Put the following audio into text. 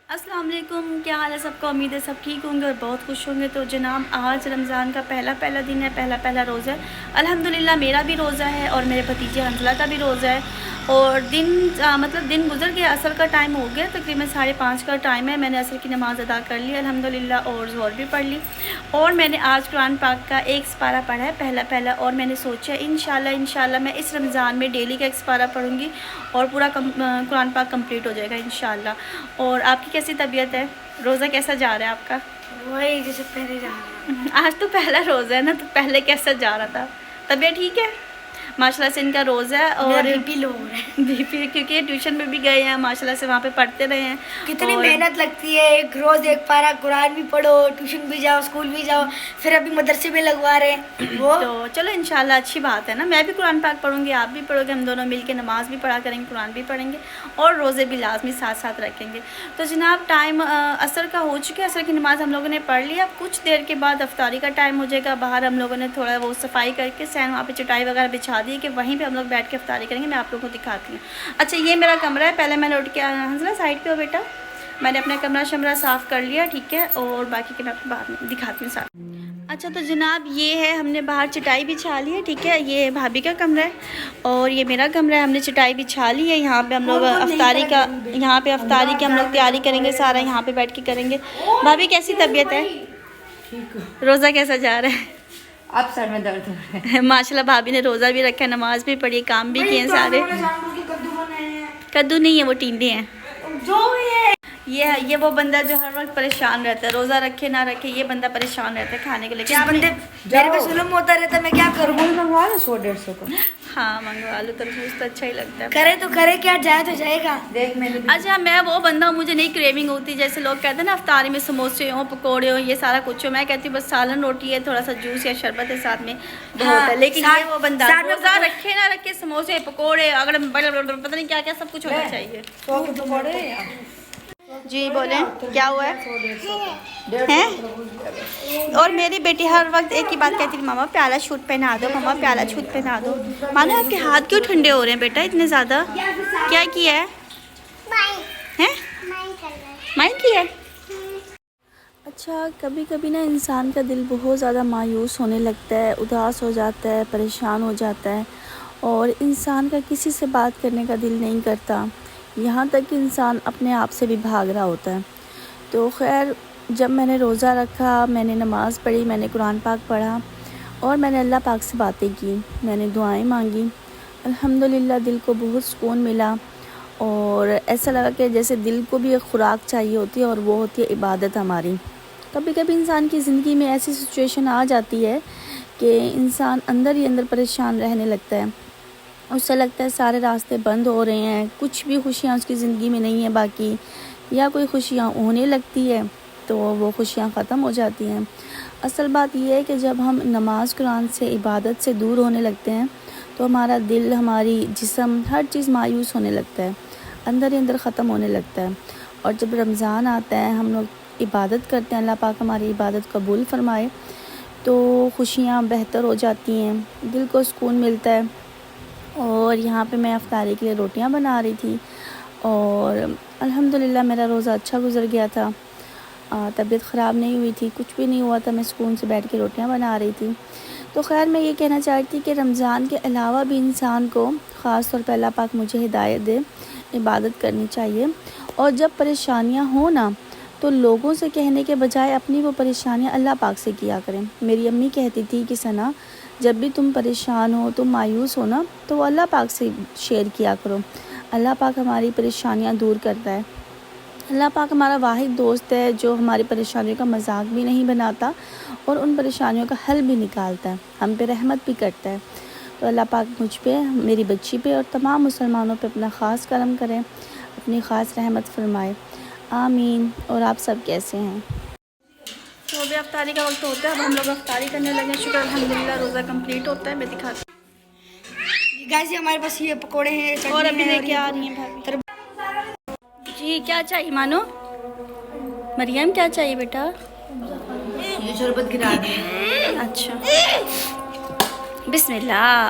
अस्सलाम वालेकुम, क्या हाल है सबका। उम्मीद है सब ठीक होंगे और बहुत खुश होंगे। तो जनाब आज रमज़ान का पहला दिन है, पहला रोज़ा है। अल्हम्दुलिल्लाह मेरा भी रोज़ा है और मेरे भतीजे हंसला का भी रोज़ा है। और दिन गुजर गया, असर का टाइम हो गया, तकरीबन 5:30 का टाइम है। मैंने असर की नमाज़ अदा कर ली अल्हम्दुलिल्लाह और ज़ोहर भी पढ़ ली। और मैंने आज कुरान पाक का एक सिपारा पढ़ा है पहला। और मैंने सोचा इंशाल्लाह मैं इस रमज़ान में डेली का एक सिपारा पढ़ूँगी और पूरा कुरान पाक कंप्लीट हो जाएगा इंशाल्लाह। और आपकी कैसी तबीयत है? रोज़ा कैसा जा रहा है आपका? वही जैसे पहले जा रहा है। आज तो पहला रोज़ा है ना, तो पहले कैसा जा रहा था? तबीयत ठीक है माशाल्लाह से? इनका रोज़ा है और बीपी लो हो रहा है। बीपी, क्योंकि ट्यूशन में भी गए हैं माशाल्लाह से, वहाँ पे पढ़ते रहे हैं। कितनी मेहनत लगती है, एक रोज एक पारा कुरान भी पढ़ो, ट्यूशन भी जाओ, स्कूल भी जाओ, फिर अभी मदरसे में लगवा रहे हैं वो। तो चलो इंशाल्लाह अच्छी बात है ना। मैं भी कुरान पाक पढ़ूंगी, आप भी पढ़ोगे, हम दोनों मिलके नमाज़ भी पढ़ा करेंगे, कुरान भी पढ़ेंगे और रोज़े भी लाजमी साथ साथ रखेंगे। तो जनाब टाइम असर का हो चुका है, असर की नमाज़ हम लोगों ने पढ़ लिया। कुछ देर के बाद अफ्तारी का टाइम हो जाएगा। बाहर हम लोगों ने थोड़ा वो सफाई करके सैन वहाँ पे चटाई वगैरह बिछा दी कि वहीं पे हम लोग बैठ के अफ्तारी करेंगे। मैं आप लोगों को दिखाती हूँ। अच्छा ये मेरा कमरा है। पहले मैंने उठ के हंसला साइड पे हो बेटा, मैंने अपना कमरा शमरा साफ़ कर लिया, ठीक है। और बाकी के मैं आपको बाद में दिखाती हूँ साथ। अच्छा तो जनाब ये है, हमने बाहर चटाई बिछा ली है, ठीक है। ये भाभी का कमरा है और ये मेरा कमरा है। हमने चटाई बिछा ली है। यहाँ पे हम लोग अफ्तारी की हम लोग तैयारी करेंगे, सारा यहाँ पे बैठ के करेंगे। भाभी कैसी तबीयत है? रोज़ा कैसा जा रहा है? अब सर में दर्द हो रहा है। माशाल्लाह भाभी ने रोज़ा भी रखा है, नमाज भी पढ़ी, काम भी किए सारे। कद्दू नहीं है, वो टिंडे हैं जो भी है। ये वो बंदा जो हर वक्त परेशान रहता है, रोज़ा रखे ना रखे, ये बंदा परेशान रहता है खाने को लेकर। जिस बंदे मेरे पे जुल्म होता रहता, मैं क्या करूँ? मंगवा लो 100-150 का। हाँ मंगवा लो, तरबूज तो अच्छा ही लगता है। करे तो करे क्या, जाए तो जाएगा। देख मेरे अच्छा मैं वो बंदा हूँ, मुझे नहीं क्रेविंग होती। जैसे लोग कहते हैं ना अफ्तारी में समोसे हो, पकोड़े हो, ये सारा कुछ हो, मैं कहती हूँ बस सालन रोटी है, थोड़ा सा जूस या शरबत है साथ में, बहुत है। लेकिन ये वो बंदा रोज़ा रखे ना रखे, समोसे पकोड़े अगर पता नहीं क्या क्या सब कुछ होना चाहिए। 100 के पकौड़े जी बोलें क्या हुआ है? 100-150 और मेरी बेटी हर वक्त एक ही बात कहती है, मामा प्याला शूट पहना दो, मामा प्याला शूट पहना दो। मानो आपके हाथ क्यों ठंडे हो रहे हैं बेटा इतने ज़्यादा? क्या किया है? हैं? माइंड किया है? अच्छा कभी कभी ना इंसान का दिल बहुत ज़्यादा मायूस होने लगता है, उदास हो जाता है, परेशान हो जाता है और इंसान का किसी से बात करने का दिल नहीं करता। यहाँ तक कि इंसान अपने आप से भी भाग रहा होता है। तो खैर जब मैंने रोज़ा रखा, मैंने नमाज़ पढ़ी, मैंने कुरान पाक पढ़ा और मैंने अल्लाह पाक से बातें की, मैंने दुआएं मांगी, अल्हम्दुलिल्लाह दिल को बहुत सुकून मिला। और ऐसा लगा कि जैसे दिल को भी एक खुराक चाहिए होती है और वो होती है इबादत हमारी। कभी कभी इंसान की ज़िंदगी में ऐसी सिचुएशन आ जाती है कि इंसान अंदर ही अंदर परेशान रहने लगता है। उससे लगता है सारे रास्ते बंद हो रहे हैं, कुछ भी खुशियाँ उसकी ज़िंदगी में नहीं है बाकी, या कोई खुशियाँ होने लगती है तो वो खुशियाँ ख़त्म हो जाती हैं। असल बात यह है कि जब हम नमाज कुरान से, इबादत से दूर होने लगते हैं तो हमारा दिल, हमारी जिस्म, हर चीज़ मायूस होने लगता है, अंदर ही अंदर ख़त्म होने लगता है। और जब रमज़ान आता है, हम लोग इबादत करते हैं, अल्लाह पाक हमारी इबादत कबूल फरमाए, तो खुशियाँ बेहतर हो जाती हैं, दिल को सुकून मिलता है। और यहाँ पे मैं अफ्तारी के लिए रोटियाँ बना रही थी और अल्हम्दुलिल्लाह मेरा रोज़ा अच्छा गुज़र गया था। तबीयत ख़राब नहीं हुई थी, कुछ भी नहीं हुआ था, मैं सुकून से बैठ के रोटियाँ बना रही थी। तो खैर मैं ये कहना चाहती थी कि रमज़ान के अलावा भी इंसान को ख़ास तौर पर अल्लाह पाक मुझे हिदायत दे, इबादत करनी चाहिए। और जब परेशानियाँ हो ना, तो लोगों से कहने के बजाय अपनी वो परेशानियाँ अल्लाह पाक से किया करें। मेरी अम्मी कहती थी कि सना, जब भी तुम परेशान हो, तुम मायूस हो ना, तो अल्लाह पाक से शेयर किया करो। अल्लाह पाक हमारी परेशानियाँ दूर करता है। अल्लाह पाक हमारा वाहिद दोस्त है जो हमारी परेशानियों का मजाक भी नहीं बनाता और उन परेशानियों का हल भी निकालता है, हम पे रहमत भी करता है। तो अल्लाह पाक मुझ पे, मेरी बच्ची पे और तमाम मुसलमानों पे अपना ख़ास करम करें, अपनी ख़ास रहमत फरमाए, आमीन। और आप सब कैसे हैं? तो अभी अफ्तारी का वक्त होता है, अब हम लोग अफ्तारी करने लगे। शुक्र अल्हम्दुलिल्लाह रोज़ा कंप्लीट होता है। मैं दिखाती हूँ गाइस हमारे पास ये पकोड़े हैं और अभी लेके आ रही हैं भाभी। जी क्या चाहिए मानो? मरियम क्या चाहिए बेटा? ये शरबत गिरा दिया। अच्छा बिस्मिल्लाह।